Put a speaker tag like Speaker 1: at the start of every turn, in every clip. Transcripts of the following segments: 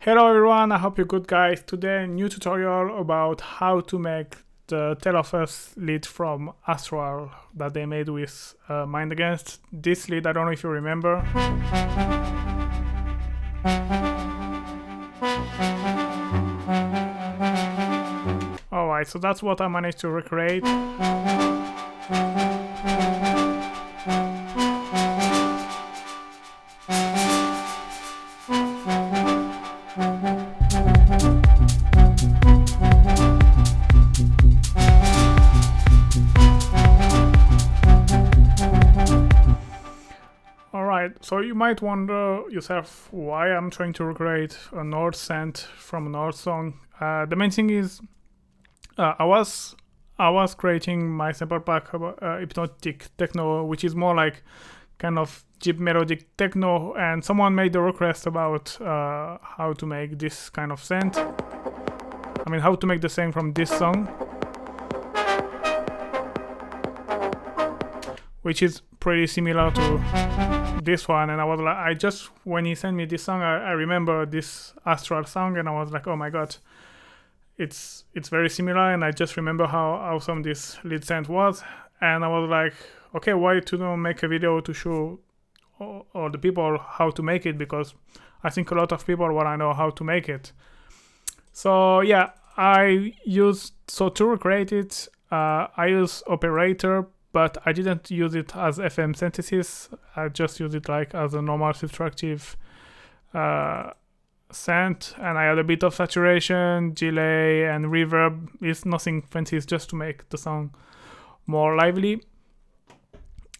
Speaker 1: Hello everyone, I hope you're good guys. Today new tutorial about how to make the Tale of Us lead from Astral that they made with Mind Against. This lead, I don't know if you remember. Alright, so that's what I managed to recreate. So you might wonder yourself why I'm trying to recreate a North synth from a North song. The main thing is I was creating my sample pack about hypnotic techno, which is more like kind of deep melodic techno, and someone made a request about how to make this kind of synth. I mean, how to make the same from this song, which is pretty similar to this one. And I was like, when he sent me this song, I remember this Astral song, and I was like, oh my god, it's very similar. And I just remember how awesome this lead synth was, and I was like, okay, why to not make a video to show all the people how to make it, because I think a lot of people want to know how to make it. So yeah, to recreate it, I use operator, but I didn't use it as FM synthesis. I just used it like as a normal subtractive synth, and I had a bit of saturation, delay, and reverb. It's nothing fancy, it's just to make the song more lively.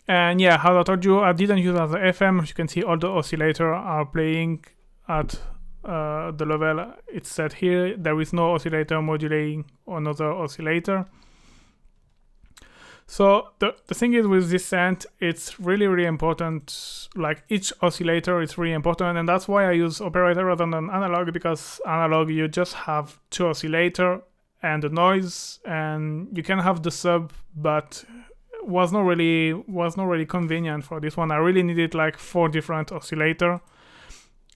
Speaker 1: And yeah, as I told you, I didn't use it as a FM. You can see all the oscillators are playing at the level it's set here. There is no oscillator modulating another oscillator. So the thing is with this synth, it's really important. Like each oscillator is really important, and that's why I use operator rather than analog, because analog you just have two oscillator and the noise, and you can have the sub, but was not really convenient for this one. I really needed like 4 different oscillator.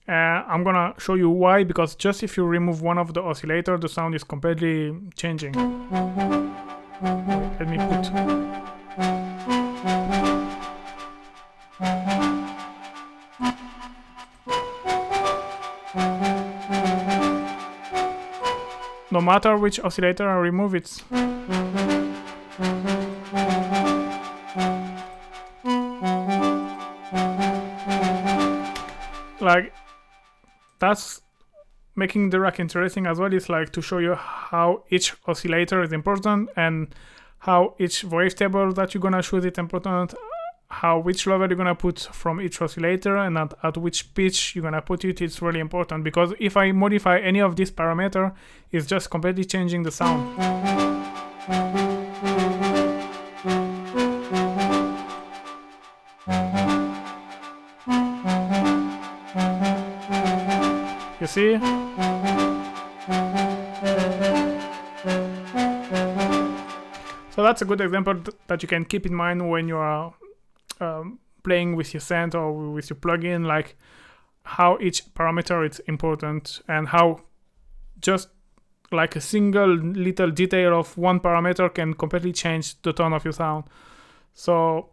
Speaker 1: I'm gonna show you why, because just if you remove one of the oscillator, the sound is completely changing. Let me put. No matter which oscillator I remove, it's. Like, that's making the rack interesting as well. Is like to show you how each oscillator is important, and how each wavetable that you're gonna choose is important, which level you're gonna put from each oscillator, and at which pitch you're gonna put it. It's really important, because if I modify any of these parameter, it's just completely changing the sound. You see? So that's a good example that you can keep in mind when you are playing with your synth or with your plugin, like how each parameter is important, and how just like a single little detail of one parameter can completely change the tone of your sound. So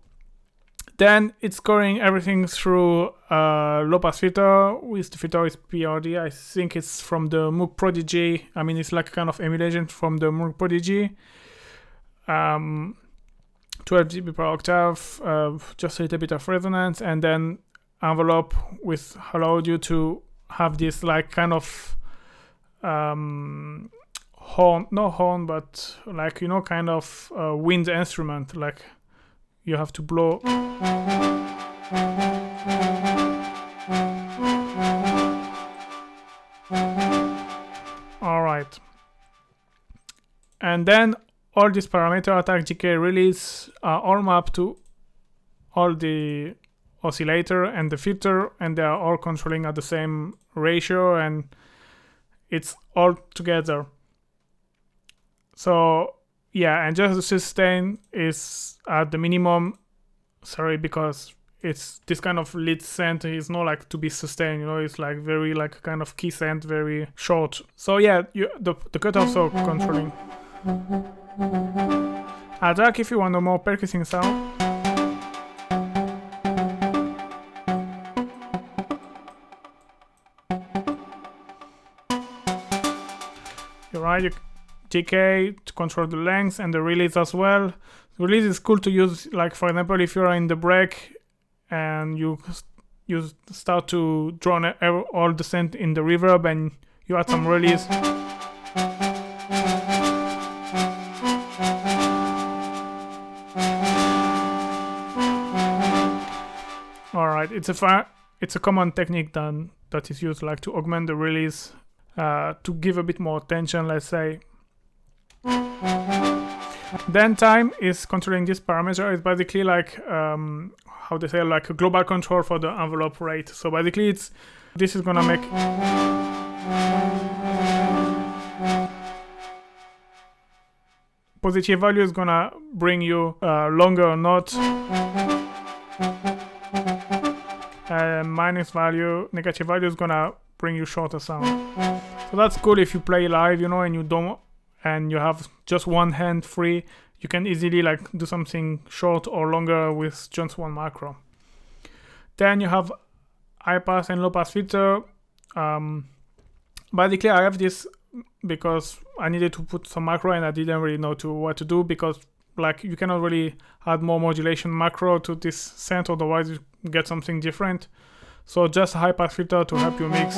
Speaker 1: then it's scoring everything through low pass filter. With the filter is PRD. I think it's from the Moog Prodigy. I mean, it's like a kind of emulation from the Moog Prodigy. 12 dB per octave, just a little bit of resonance, and then envelope with allowed you to have this like kind of horn, no horn, but like, you know, kind of wind instrument, like you have to blow. All right, and then all these parameter, attack, decay, release, are all mapped to all the oscillator and the filter, and they are all controlling at the same ratio, and it's all together. So Yeah, and just the sustain is at the minimum. Sorry, because it's this kind of lead synth is not like to be sustained, you know, it's like very like kind of key synth, very short. So yeah, the cutoffs are controlling. Attack if you want a more percussive sound. You're right, TK to control the length and the release as well. The release is cool to use, like for example, if you're in the break and you start to draw all the synth in the reverb and you add some release. Alright, it's a common technique that is used like to augment the release, to give a bit more tension, let's say. Then time is controlling this parameter. It's basically like how they say, like a global control for the envelope rate. So basically this is gonna make positive value is gonna bring you longer note, minus value, negative value is gonna bring you shorter sound. So that's cool if you play live, you know, and you have just one hand free. You can easily like do something short or longer with just one macro. Then you have high pass and low pass filter. Basically I have this because I needed to put some macro and I didn't really know what to do, because like you cannot really add more modulation macro to this synth, otherwise you get something different. So just a high pass filter to help you mix,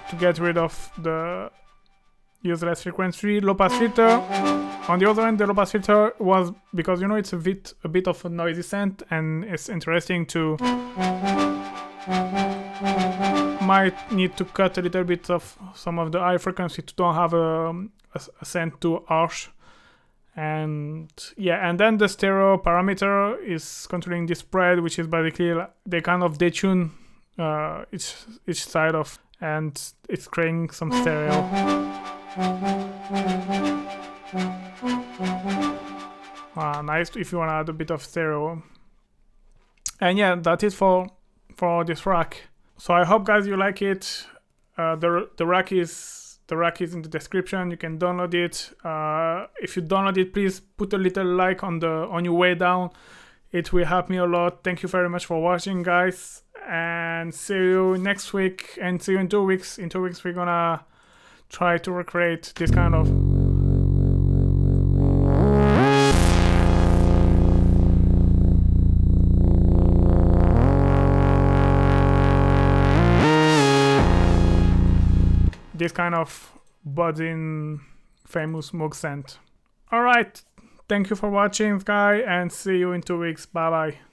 Speaker 1: to get rid of the useless frequency. Low pass filter, on the other end, the low pass filter was because, you know, it's a bit of a noisy synth, and it's interesting to might need to cut a little bit of some of the high frequency to don't have a synth too harsh. And yeah, and then the stereo parameter is controlling the spread, which is basically they kind of detune each side of, and it's creating some stereo. Nice if you want to add a bit of stereo. And yeah, that's it for this rack. So I hope guys you like it. The rack is in the description. You can download it. If you download it, please put a little like on your way down. It will help me a lot. Thank you very much for watching, guys, and see you next week, and see you in 2 weeks. In 2 weeks we're gonna try to recreate this kind of buzzing famous Moog synth. Alright, thank you for watching, guys, and see you in 2 weeks. Bye bye.